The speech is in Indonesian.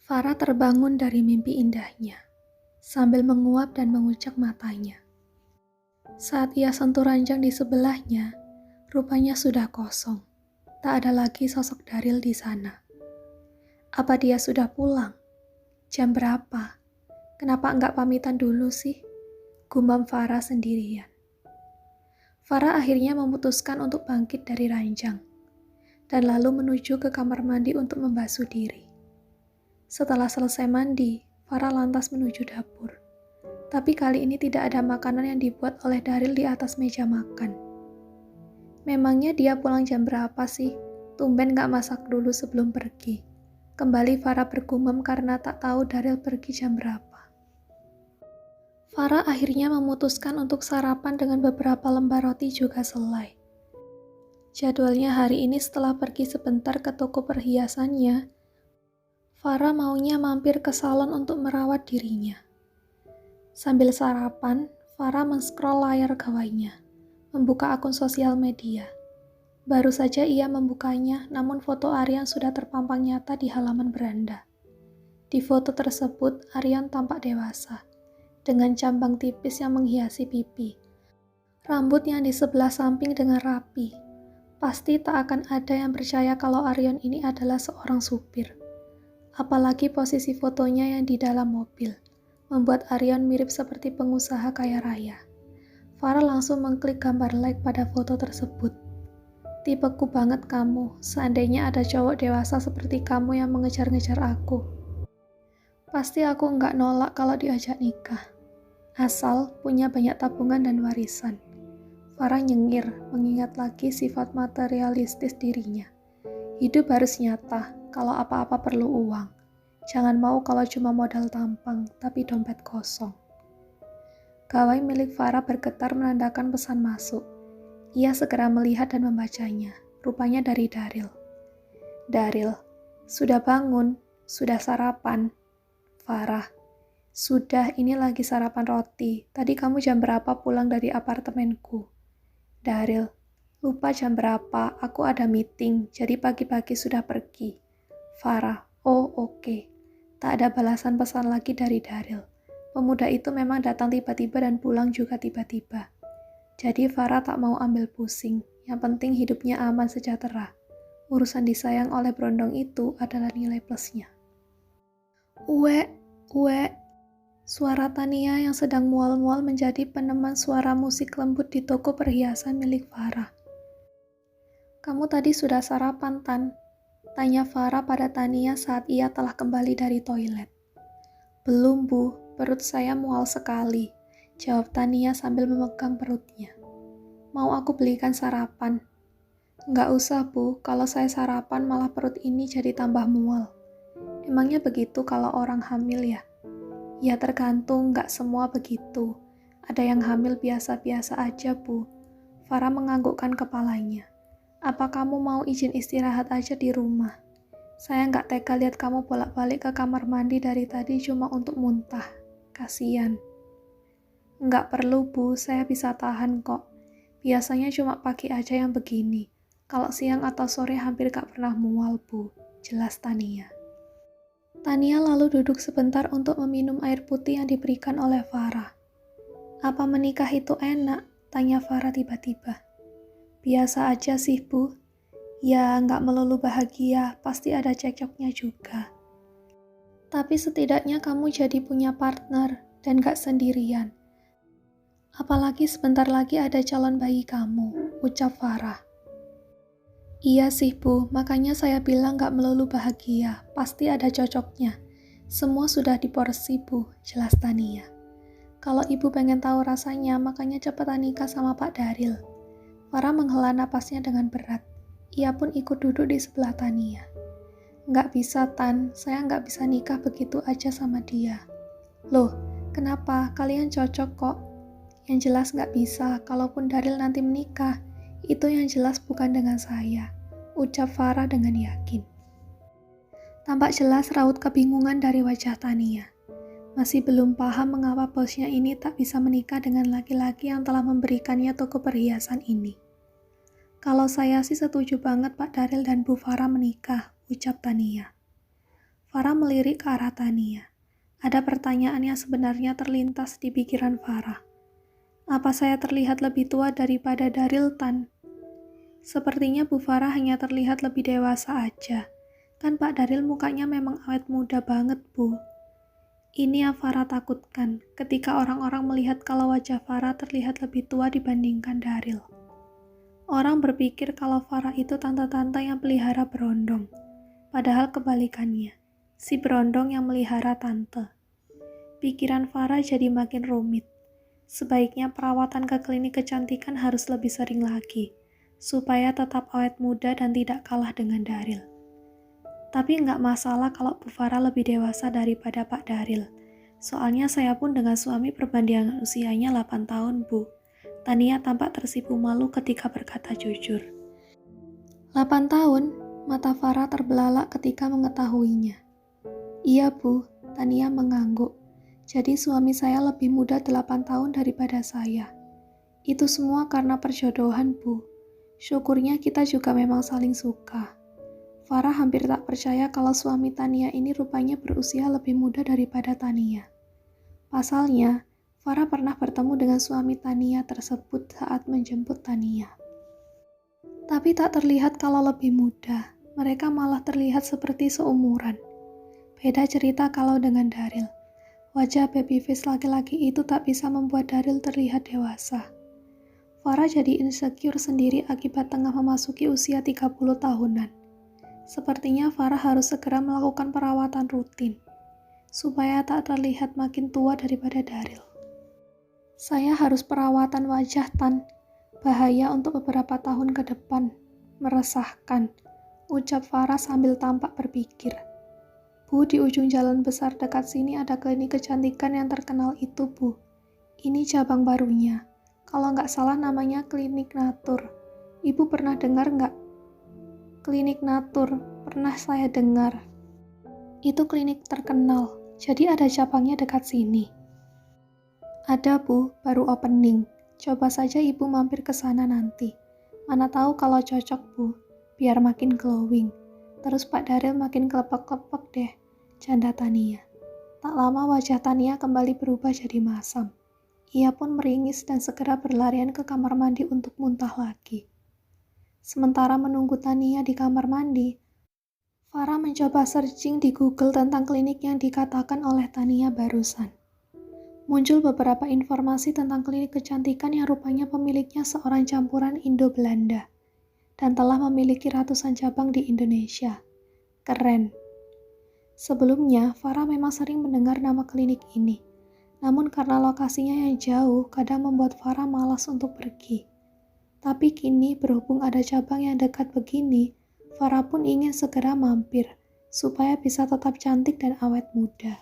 Farah terbangun dari mimpi indahnya, sambil menguap dan mengucek matanya. Saat ia sentuh ranjang di sebelahnya, rupanya sudah kosong. Tak ada lagi sosok Daryl di sana. Apa dia sudah pulang? Jam berapa? Kenapa enggak pamitan dulu sih? Gumam Farah sendirian. Farah akhirnya memutuskan untuk bangkit dari ranjang, dan lalu menuju ke kamar mandi untuk membasuh diri. Setelah selesai mandi, Farah lantas menuju dapur. Tapi kali ini tidak ada makanan yang dibuat oleh Daryl di atas meja makan. Memangnya dia pulang jam berapa sih? Tumben gak masak dulu sebelum pergi. Kembali Farah bergumam karena tak tahu Daryl pergi jam berapa. Farah akhirnya memutuskan untuk sarapan dengan beberapa lembar roti juga selai. Jadwalnya hari ini setelah pergi sebentar ke toko perhiasannya, Farah maunya mampir ke salon untuk merawat dirinya. Sambil sarapan, Farah men-scroll layar gawainya, membuka akun sosial media. Baru saja ia membukanya, namun foto Aryan sudah terpampang nyata di halaman beranda. Di foto tersebut, Aryan tampak dewasa, dengan cambang tipis yang menghiasi pipi. Rambut yang di sebelah samping dengan rapi. Pasti tak akan ada yang percaya kalau Aryan ini adalah seorang supir. Apalagi posisi fotonya yang di dalam mobil, membuat Aryan mirip seperti pengusaha kaya raya. Farah langsung mengklik gambar like pada foto tersebut. Tipeku banget kamu, seandainya ada cowok dewasa seperti kamu yang mengejar-ngejar aku. Pasti aku nggak nolak kalau diajak nikah. Asal punya banyak tabungan dan warisan. Farah nyengir, mengingat lagi sifat materialistis dirinya. Hidup harus nyata, kalau apa-apa perlu uang. Jangan mau kalau cuma modal tampang, tapi dompet kosong. Gawai milik Farah bergetar menandakan pesan masuk. Ia segera melihat dan membacanya. Rupanya dari Daryl. Daryl, sudah bangun, sudah sarapan. Farah, sudah, ini lagi sarapan roti. Tadi kamu jam berapa pulang dari apartemenku? Daryl, lupa jam berapa, aku ada meeting, jadi pagi-pagi sudah pergi. Farah, oh oke. Tak ada balasan pesan lagi dari Daryl. Pemuda itu memang datang tiba-tiba dan pulang juga tiba-tiba. Jadi Farah tak mau ambil pusing, yang penting hidupnya aman sejahtera. Urusan disayang oleh berondong itu adalah nilai plusnya. Uwe, suara Tania yang sedang mual-mual menjadi peneman suara musik lembut di toko perhiasan milik Farah. Kamu tadi sudah sarapan, Tan? Tanya Farah pada Tania saat ia telah kembali dari toilet. Belum, Bu, perut saya mual sekali, jawab Tania sambil memegang perutnya. Mau aku belikan sarapan? Nggak usah, Bu, kalau saya sarapan malah perut ini jadi tambah mual. Emangnya begitu kalau orang hamil ya? Ya tergantung, nggak semua begitu. Ada yang hamil biasa-biasa aja, Bu. Farah menganggukkan kepalanya. Apa kamu mau izin istirahat aja di rumah? Saya nggak tega lihat kamu bolak-balik ke kamar mandi dari tadi cuma untuk muntah. Kasian. Nggak perlu, Bu, saya bisa tahan kok. Biasanya cuma pagi aja yang begini. Kalau siang atau sore hampir gak pernah mual, Bu. Jelas Tania. Tania lalu duduk sebentar untuk meminum air putih yang diberikan oleh Farah. Apa menikah itu enak? Tanya Farah tiba-tiba. Biasa aja sih, Bu. Ya, nggak melulu bahagia, pasti ada cekcoknya juga. Tapi setidaknya kamu jadi punya partner dan gak sendirian. Apalagi sebentar lagi ada calon bayi kamu, ucap Farah. Iya sih, Bu, makanya saya bilang gak melulu bahagia, pasti ada cocoknya. Semua sudah diporsi, Bu, jelas Tania. Kalau ibu pengen tahu rasanya, makanya cepetan nikah sama Pak Daryl. Farah menghela napasnya dengan berat. Ia pun ikut duduk di sebelah Tania. Nggak bisa, Tan. Saya nggak bisa nikah begitu aja sama dia. Loh, kenapa? Kalian cocok kok. Yang jelas nggak bisa. Kalaupun Daryl nanti menikah, itu yang jelas bukan dengan saya, ucap Farah dengan yakin. Tampak jelas raut kebingungan dari wajah Tania. Masih belum paham mengapa bosnya ini tak bisa menikah dengan laki-laki yang telah memberikannya toko perhiasan ini. Kalau saya sih setuju banget Pak Daryl dan Bu Farah menikah, ucap Tania. Farah melirik ke arah Tania. Ada pertanyaan yang sebenarnya terlintas di pikiran Farah. Apa saya terlihat lebih tua daripada Daryl, Tan? Sepertinya Bu Farah hanya terlihat lebih dewasa aja. Kan Pak Daryl mukanya memang awet muda banget, Bu. Ini yang Farah takutkan ketika orang-orang melihat kalau wajah Farah terlihat lebih tua dibandingkan Daryl. Orang berpikir kalau Farah itu tante-tante yang pelihara berondong. Padahal kebalikannya, si berondong yang melihara tante. Pikiran Farah jadi makin rumit. Sebaiknya perawatan ke klinik kecantikan harus lebih sering lagi, supaya tetap awet muda dan tidak kalah dengan Daryl. Tapi nggak masalah kalau Bu Farah lebih dewasa daripada Pak Daryl. Soalnya saya pun dengan suami perbandingan usianya 8 tahun, Bu. Tania tampak tersipu malu ketika berkata jujur. 8 tahun? Mata Farah terbelalak ketika mengetahuinya. Iya, Bu. Tania mengangguk. Jadi suami saya lebih muda 8 tahun daripada saya. Itu semua karena perjodohan, Bu. Syukurnya kita juga memang saling suka. Farah hampir tak percaya kalau suami Tania ini rupanya berusia lebih muda daripada Tania. Pasalnya, Farah pernah bertemu dengan suami Tania tersebut saat menjemput Tania. Tapi tak terlihat kalau lebih muda, mereka malah terlihat seperti seumuran. Beda cerita kalau dengan Daryl. Wajah baby face laki-laki itu tak bisa membuat Daryl terlihat dewasa. Farah jadi insecure sendiri akibat tengah memasuki usia 30 tahunan. Sepertinya Farah harus segera melakukan perawatan rutin, supaya tak terlihat makin tua daripada Daryl. Saya harus perawatan wajah, Tan. Bahaya untuk beberapa tahun ke depan. Meresahkan, ucap Farah sambil tampak berpikir. Bu, di ujung jalan besar dekat sini ada klinik kecantikan yang terkenal itu, Bu. Ini cabang barunya. Kalau nggak salah namanya Klinik Natur. Ibu pernah dengar nggak? Klinik Natur, pernah saya dengar. Itu klinik terkenal, jadi ada cabangnya dekat sini. Ada, Bu, baru opening. Coba saja Ibu mampir ke sana nanti. Mana tahu kalau cocok, Bu, biar makin glowing. Terus Pak Daryl makin kelepek-kelepek deh, canda Tania. Tak lama wajah Tania kembali berubah jadi masam. Ia pun meringis dan segera berlarian ke kamar mandi untuk muntah lagi. Sementara menunggu Tania di kamar mandi, Farah mencoba searching di Google tentang klinik yang dikatakan oleh Tania barusan. Muncul beberapa informasi tentang klinik kecantikan yang rupanya pemiliknya seorang campuran Indo-Belanda dan telah memiliki ratusan cabang di Indonesia. Keren. Sebelumnya, Farah memang sering mendengar nama klinik ini. Namun karena lokasinya yang jauh, kadang membuat Farah malas untuk pergi. Tapi kini berhubung ada cabang yang dekat begini, Farah pun ingin segera mampir, supaya bisa tetap cantik dan awet muda.